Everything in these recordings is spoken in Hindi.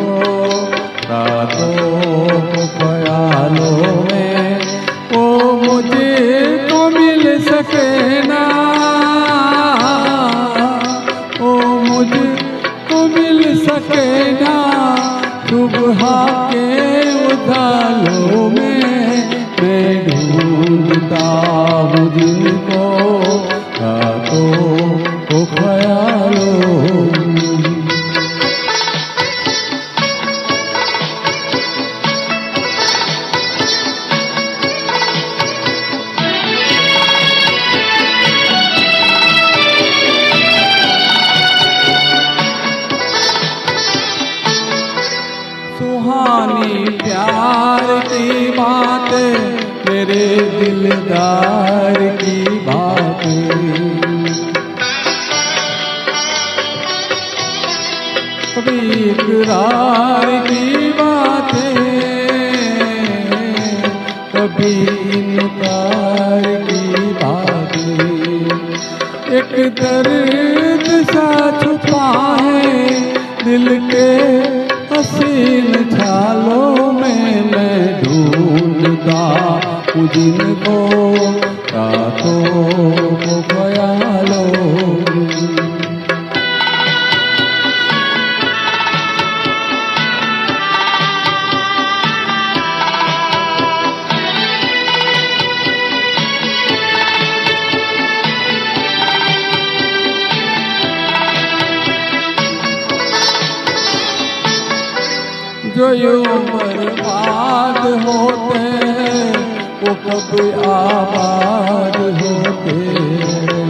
को रातों को ख्यालों में, वो मुझे को मिल सके ना, वो मुझे को मिल सके ना। सुबह के उजालों में मैं ढूंढता हूँ जिनको रातों को ख्यालों में। सुहानी प्यार की बातें, मेरे दिलदार की बातें, कभी इकरार की बातें, कभी इनकार की बातें। एक दर्द सा छुपा है दिल के हसीन ख्यालों में, मैं ढूंढता हूँ जिनको रातों को ख्यालों में। जो यूं बर्बाद होते हैं वो कब आबाद होते हैं।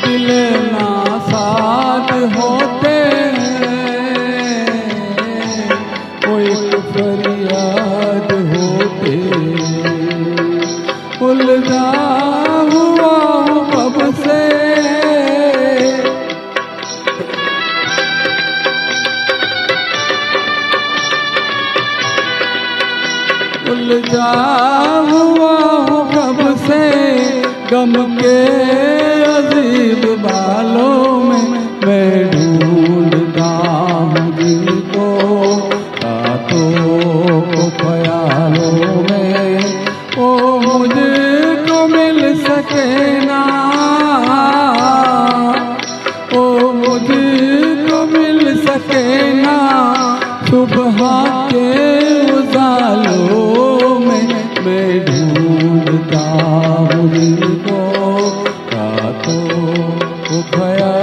दिल नासाद होते हैं वो एक फरियाद होते हैं। उलझा हुआ हूँ कब से उलझा हुआ हूँ कब से गम के अजीब बालों में, मैं ढूंढता हूँ जिनको रातों को ख्यालों में, वो मुझको मिल सके ना, वो मुझको मिल सके ना। सुबह के उजालों में मैं ढूंढता हूँ जिनको रातों को ख्यालों